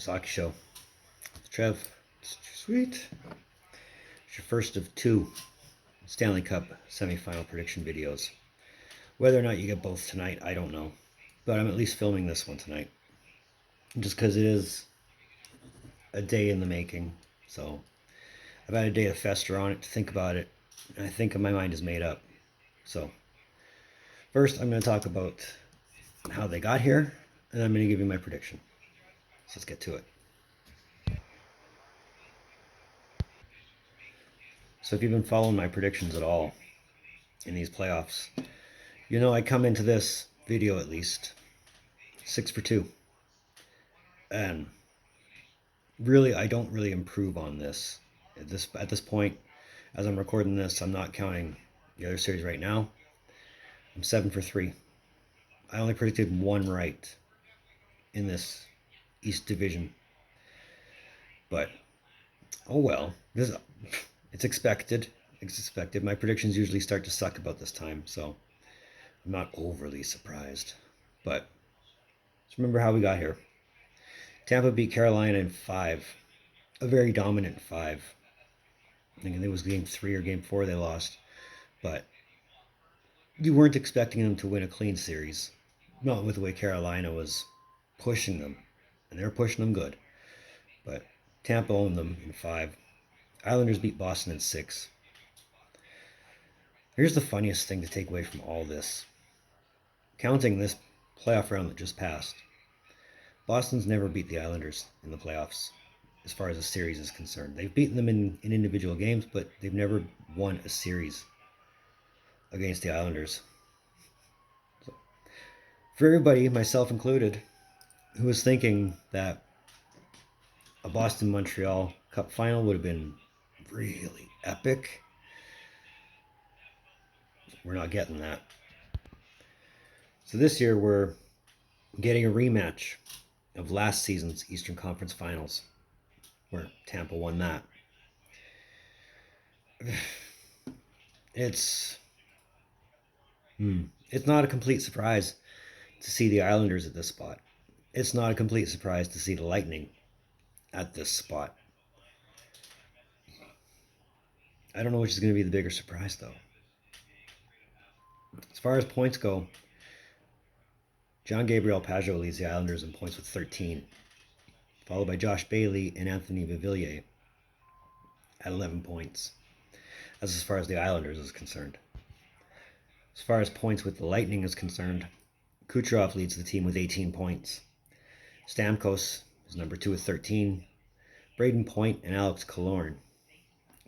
Hockey Show. Trev, sweet. It's your first of two Stanley Cup Semi Final prediction videos. Whether or not you get both tonight, I don't know. But I'm at least filming this one tonight. Just because it is a day in the making. So I've had a day to fester on it, to think about it. And I think my mind is made up. So first, I'm going to talk about how they got here, and I'm going to give you my prediction. So let's get to it. So if you've been following my predictions at all in these playoffs, you know I come into this video at least 6 for 2. And really, I don't really improve on this. At this point, as I'm recording this, I'm not counting the other series right now. I'm 7 for 3. I only predicted one right in this East Division. But, oh well. It's expected. It's expected. My predictions usually start to suck about this time, so I'm not overly surprised. But just remember how we got here. Tampa beat Carolina in 5. A very dominant 5. I think it was game 3 or game 4 they lost. But you weren't expecting them to win a clean series. Not with the way Carolina was pushing them. And they were pushing them good. But Tampa owned them in 5. Islanders beat Boston in 6. Here's the funniest thing to take away from all this. Counting this playoff round that just passed, Boston's never beat the Islanders in the playoffs as far as a series is concerned. They've beaten them in individual games, but they've never won a series against the Islanders. So, for everybody, myself included, who was thinking that a Boston-Montreal Cup final would have been really epic, we're not getting that. So this year we're getting a rematch of last season's Eastern Conference Finals, where Tampa won that. It's not a complete surprise to see the Islanders at this spot. It's not a complete surprise to see the Lightning at this spot. I don't know which is going to be the bigger surprise, though. As far as points go, John Gabriel Pajot leads the Islanders in points with 13, followed by Josh Bailey and Anthony Beauvillier at 11 points. That's as far as the Islanders is concerned. As far as points with the Lightning is concerned, Kucherov leads the team with 18 points. Stamkos is number 2 with 13. Braden Point and Alex Killorn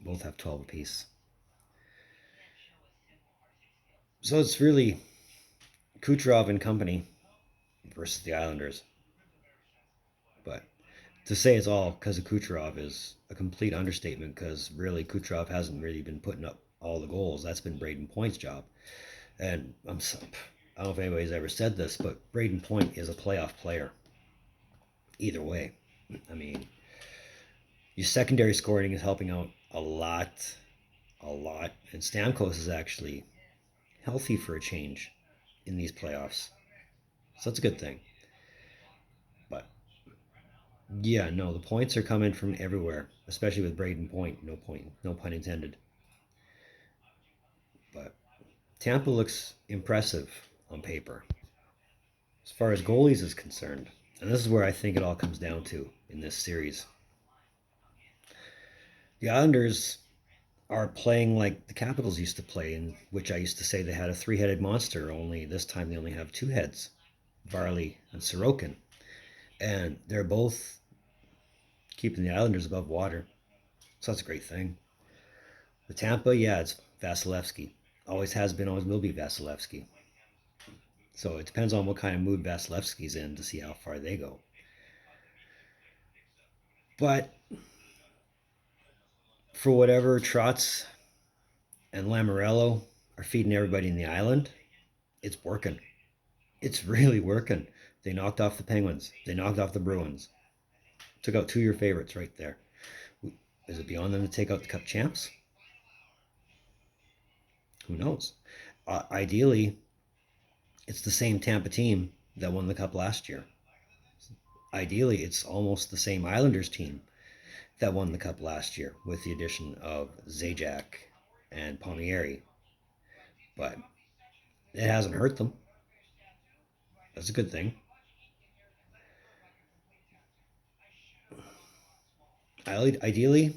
both have 12 apiece. So it's really Kucherov and company versus the Islanders. But to say it's all because of Kucherov is a complete understatement, because really Kucherov hasn't really been putting up all the goals. That's been Braden Point's job. And I don't know if anybody's ever said this, but Braden Point is a playoff player. Either way. I mean, your secondary scoring is helping out a lot. And Stamkos is actually healthy for a change in these playoffs. So that's a good thing. But yeah, no, the points are coming from everywhere, especially with Braden Point. No pun intended. But Tampa looks impressive on paper. As far as goalies is concerned, and this is where I think it all comes down to in this series. The Islanders are playing like the Capitals used to play, in which I used to say they had a 3-headed monster, only this time they only have 2 heads, Varley and Sorokin. And they're both keeping the Islanders above water. So that's a great thing. The Tampa, yeah, it's Vasilevsky. Always has been, always will be Vasilevsky. So it depends on what kind of mood Vasilevsky's in to see how far they go. But for whatever Trotz and Lamoriello are feeding everybody in the island, it's working. It's really working. They knocked off the Penguins. They knocked off the Bruins. Took out 2 of your favorites right there. Is it beyond them to take out the Cup champs? Who knows? Ideally, it's the same Tampa team that won the Cup last year. ideally, it's almost the same Islanders team that won the cup last year with the addition of Zajac and Palmieri. But it hasn't hurt them. That's a good thing. Ideally,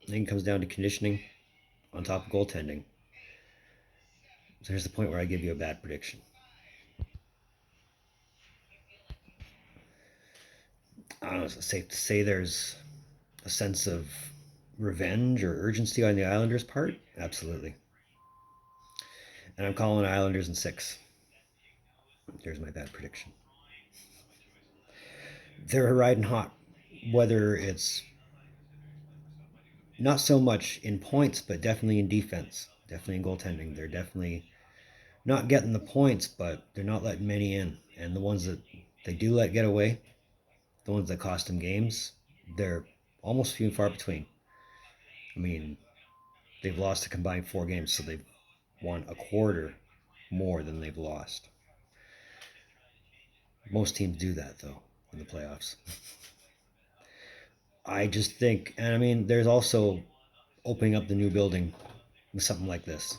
I think it comes down to conditioning on top of goaltending. So here's the point where I give you a bad prediction. I don't know, is it safe to say there's a sense of revenge or urgency on the Islanders' part? Absolutely. And I'm calling Islanders in 6. Here's my bad prediction. They're riding hot, whether it's not so much in points, but definitely in defense, definitely in goaltending. They're definitely not getting the points, but they're not letting many in. And the ones that they do let get away, the ones that cost them games, they're almost few and far between. I mean, they've lost a combined 4 games, so they've won a quarter more than they've lost. Most teams do that, though, in the playoffs. I just think, and I mean, there's also opening up the new building with something like this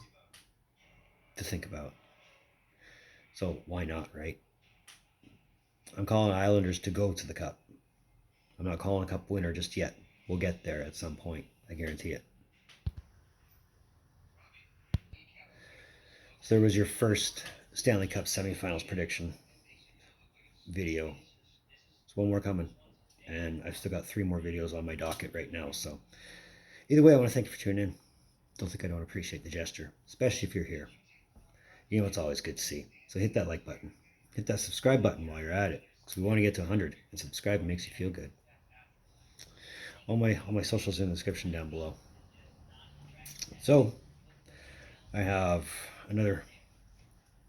to think about. So why not, right? I'm calling Islanders to go to the Cup. I'm not calling a Cup winner just yet. We'll get there at some point. I guarantee it. So there was your first Stanley Cup Semi Finals prediction video. There's one more coming. And I've still got 3 more videos on my docket right now. So either way, I want to thank you for tuning in. Don't think I don't appreciate the gesture, especially if you're here. You know it's always good to see. So hit that like button. Hit that subscribe button while you're at it. Because we want to get to 100. And subscribe makes you feel good. All my socials in the description down below. So I have another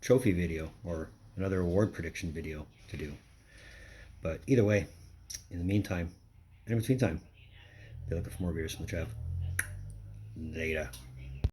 trophy video or another award prediction video to do. But either way, in the meantime, and in between time, be looking for more videos from the Trev. Later.